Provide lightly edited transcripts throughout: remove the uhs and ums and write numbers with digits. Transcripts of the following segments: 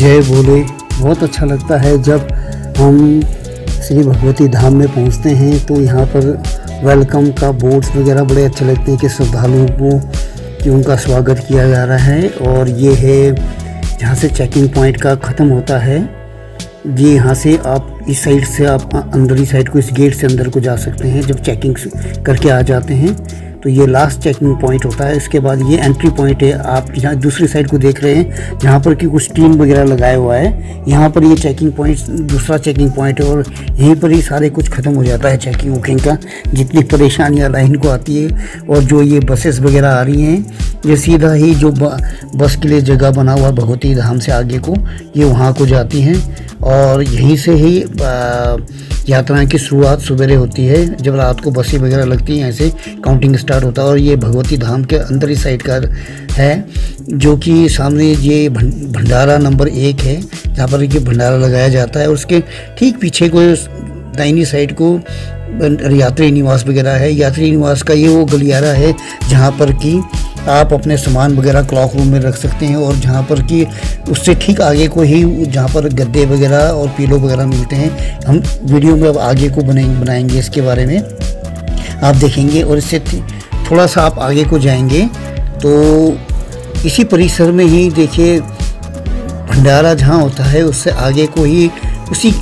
जय भोले। बहुत अच्छा लगता है जब हम श्री भगवती धाम में पहुंचते हैं तो यहाँ पर वेलकम का बोर्ड्स वगैरह बड़े अच्छे लगते हैं कि श्रद्धालुओं को कि उनका स्वागत किया जा रहा है। और ये है जहाँ से चेकिंग पॉइंट का ख़त्म होता है। ये यहाँ से आप इस साइड से आप अंदर साइड को इस गेट से अंदर को जा सकते हैं। जब चेकिंग करके आ जाते हैं तो ये लास्ट चेकिंग पॉइंट होता है। इसके बाद ये एंट्री पॉइंट है। आप यहाँ दूसरी साइड को देख रहे हैं जहाँ पर कि कुछ टीन वगैरह लगाया हुआ है। यहाँ पर ये चेकिंग पॉइंट दूसरा चेकिंग पॉइंट है और यहीं पर ही सारे कुछ ख़त्म हो जाता है चेकिंग वुकिंग का। जितनी परेशानियाँ लाइन को आती है और जो ये बसेस वगैरह आ रही हैं, ये सीधा ही जो बस के लिए जगह बना हुआ भगवती धाम से आगे को ये वहाँ को जाती हैं। और यहीं से ही यात्रा की शुरुआत सवेरे होती है। जब रात को बसें वगैरह लगती हैं ऐसे काउंटिंग स्टार्ट होता है। और ये भगवती धाम के अंदर ही साइड का है, जो कि सामने ये भंडारा नंबर 1 है जहाँ पर ये भंडारा लगाया जाता है। और उसके ठीक पीछे को दाहिनी साइड को यात्री निवास वगैरह है। यात्री निवास का ये वो गलियारा है जहाँ पर कि आप अपने सामान वगैरह क्लॉक रूम में रख सकते हैं। और जहाँ पर कि उससे ठीक आगे को ही जहाँ पर गद्दे वगैरह और पिलो वगैरह मिलते हैं। हम वीडियो में अब आगे को बनाएंगे इसके बारे में आप देखेंगे। और इससे थोड़ा सा आप आगे को जाएंगे तो इसी परिसर में ही देखिए भंडारा जहाँ होता है उससे आगे को ही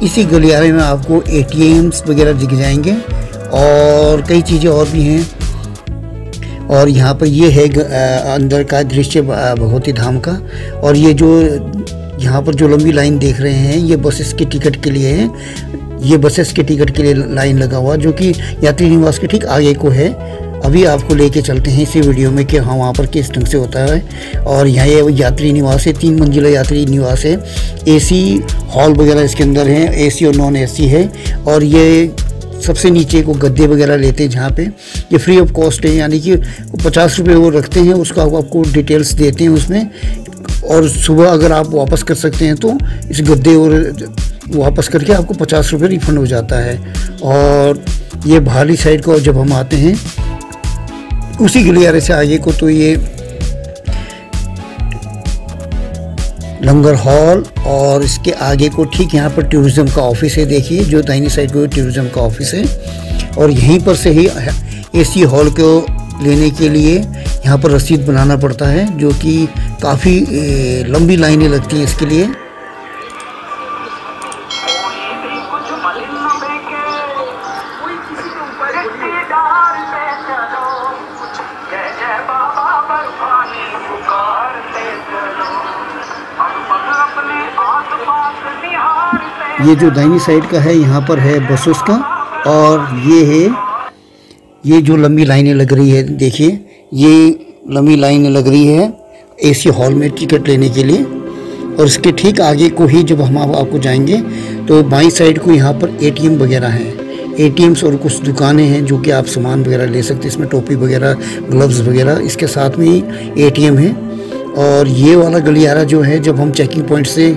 इसी गलियारे में आपको ATMs वगैरह दिख जाएंगे और कई चीज़ें और भी हैं। और यहाँ पर ये है अंदर का दृश्य भगवती धाम का। और ये जो यहाँ पर जो लंबी लाइन देख रहे हैं ये बसेस के टिकट के लिए है। ये बसेस के टिकट के लिए लाइन लगा हुआ जो कि यात्री निवास के ठीक आगे को है। अभी आपको लेके चलते हैं इसी वीडियो में कि हाँ वहाँ पर किस ढंग से होता है। और यहाँ ये यात्री निवास है, 3 मंजिला यात्री निवास है। AC हॉल वगैरह इसके अंदर है, AC और नॉन AC है। और ये सबसे नीचे को गद्दे वगैरह लेते हैं जहाँ पे ये फ्री ऑफ कॉस्ट है, यानी कि 50 रुपये वो रखते हैं, उसका आपको डिटेल्स देते हैं उसमें। और सुबह अगर आप वापस कर सकते हैं तो इस गद्दे और वापस करके आपको 50 रुपये रिफंड हो जाता है। और ये बाहरी साइड को जब हम आते हैं उसी गलियारे से आगे को तो ये लंगर हॉल और इसके आगे को ठीक यहाँ पर टूरिज़्म का ऑफिस है। देखिए जो दाहिनी साइड को टूरिज़्म का ऑफिस है। और यहीं पर से ही AC हॉल को लेने के लिए यहाँ पर रसीद बनाना पड़ता है, जो कि काफ़ी लंबी लाइनें लगती हैं इसके लिए। ये जो दाहिनी साइड का है यहाँ पर है बसेस का। और ये जो लंबी लाइनें लग रही है, देखिए ये लंबी लाइनें लग रही है AC हॉल में टिकट लेने के लिए। और इसके ठीक आगे को ही जब हम आपको जाएंगे तो बाईं साइड को यहाँ पर ATM वगैरह हैं। ATMs और कुछ दुकानें हैं जो कि आप सामान वगैरह ले सकते हैं। इसमें टोपी वगैरह, ग्लव्स वगैरह, इसके साथ में ही ATM है। और ये वाला गलियारा जो है जब हम चेकिंग पॉइंट से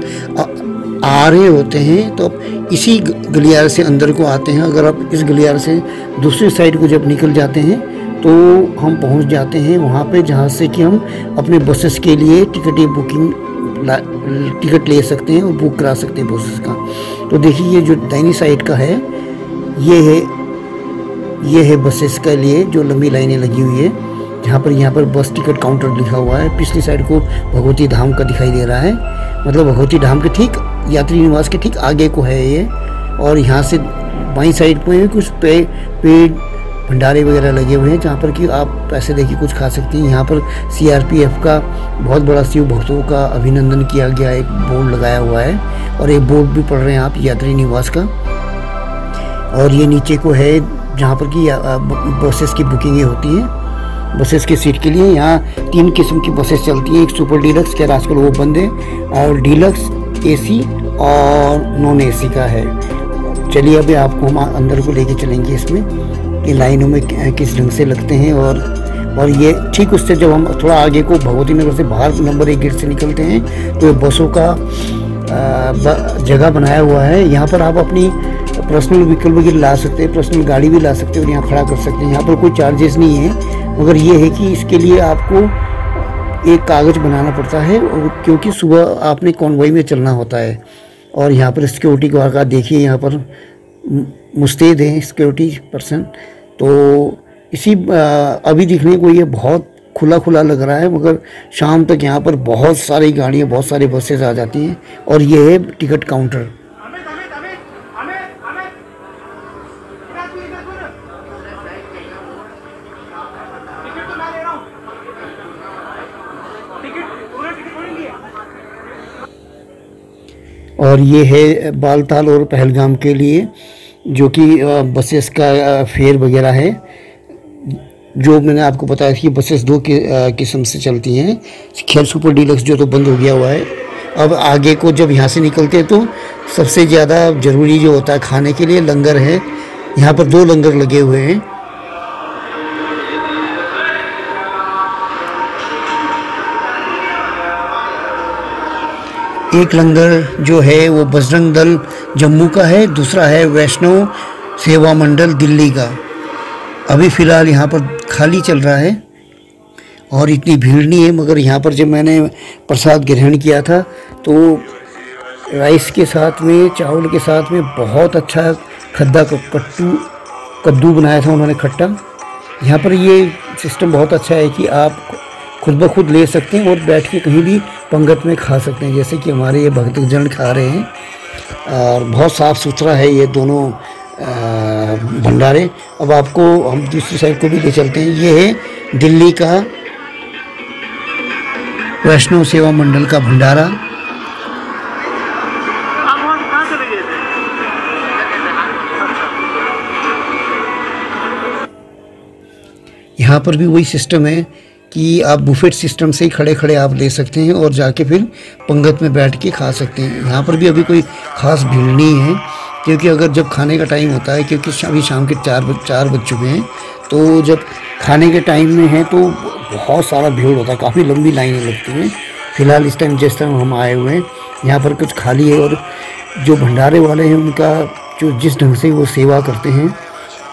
आ रहे होते हैं तो इसी गलियारे से अंदर को आते हैं। अगर आप इस गलियारे से दूसरी साइड को जब निकल जाते हैं तो हम पहुंच जाते हैं वहां पे जहां से कि हम अपने बसेस के लिए टिकट ले सकते हैं और बुक करा सकते हैं बसेस का। तो देखिए ये जो दाहिनी साइड का है ये है बसेस के लिए जो लंबी लाइनें लगी हुई है, यहाँ पर बस टिकट काउंटर लिखा हुआ है। पिछली साइड को भगवती धाम का दिखाई दे रहा है, मतलब भगवती धाम के ठीक यात्री निवास के ठीक आगे को है ये। और यहाँ से बाईं साइड पे कुछ पेड़ भंडारे वगैरह लगे हुए हैं जहाँ पर कि आप पैसे देके कुछ खा सकते हैं। यहाँ पर CRPF का बहुत बड़ा शिव भक्तों का अभिनंदन किया गया एक बोर्ड लगाया हुआ है। और एक बोर्ड भी पढ़ रहे हैं आप यात्री निवास का। और ये नीचे को है जहाँ पर कि बसेस की बुकिंग होती है। बसेस के सीट के लिए यहाँ 3 किस्म की बसेस चलती हैं। एक सुपर डीलक्स के आजकल वो बंद है, और डीलक्स, AC और नॉन AC का है। चलिए अभी आपको हम अंदर को लेके चलेंगे इसमें कि लाइनों में किस ढंग से लगते हैं। और ये ठीक उससे जब हम थोड़ा आगे को भगवती नगर से बाहर नंबर 1 गेट से निकलते हैं तो बसों का जगह बनाया हुआ है। यहाँ पर आप अपनी पर्सनल व्हीकल वगैरह ला सकते हैं, पर्सनल गाड़ी भी ला सकते हैं और यहाँ खड़ा कर सकते हैं। यहाँ पर कोई चार्जेस नहीं है, मगर ये है कि इसके लिए आपको एक कागज़ बनाना पड़ता है, और क्योंकि सुबह आपने कॉन्वॉय में चलना होता है। और यहाँ पर सिक्योरिटी गार्ड का देखिए, यहाँ पर मुस्तैद हैं सिक्योरिटी पर्सन। तो इसी अभी दिखने को ये बहुत खुला खुला लग रहा है, मगर शाम तक यहाँ पर बहुत सारी गाड़ियाँ, बहुत सारी बसेस आ जाती हैं। और ये है टिकट काउंटर। और ये है बालताल और पहलगाम के लिए जो कि बसेस का फेयर वगैरह है। जो मैंने आपको बताया कि बसेस दो किस्म से चलती हैं। खैर सुपर डीलक्स जो तो बंद हो गया हुआ है। अब आगे को जब यहाँ से निकलते हैं तो सबसे ज़्यादा ज़रूरी जो होता है खाने के लिए लंगर है। यहाँ पर 2 लंगर लगे हुए हैं। एक लंगर जो है वो बजरंग दल जम्मू का है, दूसरा है वैष्णव सेवा मंडल दिल्ली का। अभी फ़िलहाल यहाँ पर खाली चल रहा है और इतनी भीड़ नहीं है। मगर यहाँ पर जब मैंने प्रसाद ग्रहण किया था तो राइस के साथ में, चावल के साथ में बहुत अच्छा कद्दू बनाया था उन्होंने, खट्टा। यहाँ पर ये सिस्टम बहुत अच्छा है कि आप खुद ब खुद ले सकते हैं और बैठ के कहीं भी पंगत में खा सकते हैं, जैसे कि हमारे ये भक्तजन खा रहे हैं। और बहुत साफ़ सुथरा है ये दोनों भंडारे। अब आपको हम दूसरी साइड को भी ले चलते हैं। ये है दिल्ली का वैष्णव सेवा मंडल का भंडारा। यहाँ पर भी वही सिस्टम है कि आप बुफेट सिस्टम से ही खड़े खड़े आप ले सकते हैं और जाके फिर पंगत में बैठ के खा सकते हैं। यहाँ पर भी अभी कोई ख़ास भीड़ नहीं है, क्योंकि अगर जब खाने का टाइम होता है, क्योंकि अभी शाम के 4 बज चुके हैं, तो जब खाने के टाइम में है तो बहुत सारा भीड़ होता है, काफ़ी लंबी लाइनें लगती हैं। फ़िलहाल इस टाइम जिस टाइम हम आए हुए हैं यहाँ पर कुछ खाली है। और जो भंडारे वाले हैं उनका जो जिस ढंग से वो सेवा करते हैं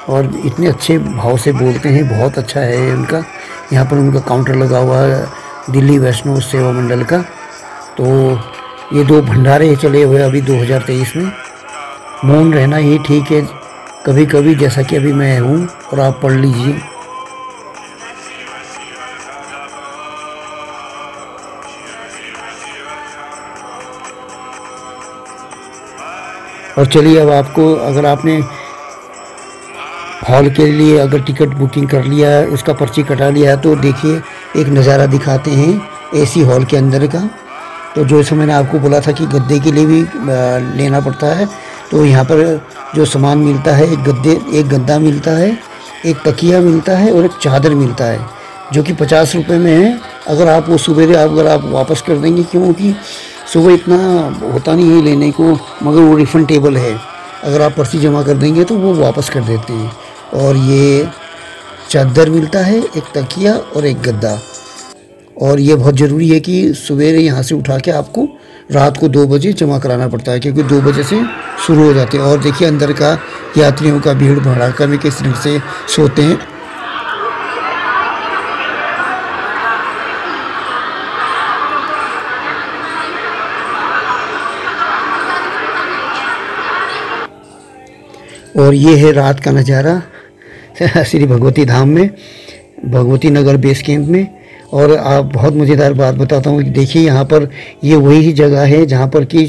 और इतने अच्छे भाव से बोलते हैं, बहुत अच्छा है उनका। यहाँ पर उनका काउंटर लगा हुआ है दिल्ली वैष्णव सेवा मंडल का। तो ये 2 भंडारे चले हुए अभी 2023 में। मौन रहना ही ठीक है कभी कभी, जैसा कि अभी मैं हूँ, और आप पढ़ लीजिए। और चलिए अब आपको, अगर आपने हॉल के लिए अगर टिकट बुकिंग कर लिया है, उसका पर्ची कटा लिया है, तो देखिए एक नज़ारा दिखाते हैं एसी हॉल के अंदर का। तो जो इसमें मैंने आपको बोला था कि गद्दे के लिए भी लेना पड़ता है, तो यहाँ पर जो सामान मिलता है, एक गद्दा मिलता है, एक तकिया मिलता है और एक चादर मिलता है, जो कि 50 रुपये में है। अगर आप वो सुबह अगर आप वापस कर देंगे, क्योंकि सुबह इतना होता नहीं है लेने को, मगर वो रिफंडेबल है। अगर आप पर्ची जमा कर देंगे तो वो वापस कर देते हैं। और ये चादर मिलता है, एक तकिया और एक गद्दा। और ये बहुत ज़रूरी है कि सवेरे यहाँ से उठा के आपको रात को 2 बजे जमा कराना पड़ता है, क्योंकि 2 बजे से शुरू हो जाते हैं। और देखिए अंदर का यात्रियों का भीड़ भड़ाका में किस तरह से सोते हैं। और ये है रात का नज़ारा श्री भगवती धाम में, भगवती नगर बेस कैंप में। और आप बहुत मज़ेदार बात बताता हूँ कि देखिए यहाँ पर ये वही जगह है जहाँ पर कि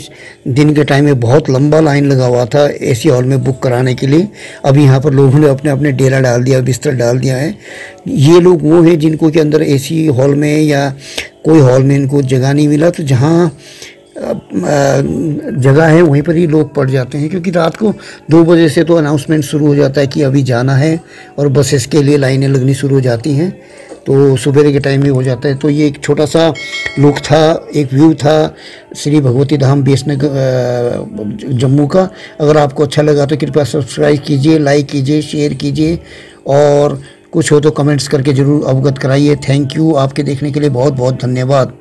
दिन के टाइम में बहुत लंबा लाइन लगा हुआ था एसी हॉल में बुक कराने के लिए। अभी यहाँ पर लोगों ने अपने अपने डेरा डाल दिया, बिस्तर डाल दिया है। ये लोग वो हैं जिनको के अंदर एसी हॉल में या कोई हॉल में इनको जगह नहीं मिला, तो जहाँ जगह है वहीं पर ही लोग पड़ जाते हैं, क्योंकि रात को 2 बजे से तो अनाउंसमेंट शुरू हो जाता है कि अभी जाना है और बसेस के लिए लाइनें लगनी शुरू हो जाती हैं। तो सुबह के टाइम में हो जाता है। तो ये एक छोटा सा लुक था, एक व्यू था श्री भगवती धाम बेसनगर जम्मू का। अगर आपको अच्छा लगा तो कृपया सब्सक्राइब कीजिए, लाइक कीजिए, शेयर कीजिए और कुछ हो तो कमेंट्स करके ज़रूर अवगत कराइए। थैंक यू, आपके देखने के लिए बहुत बहुत धन्यवाद।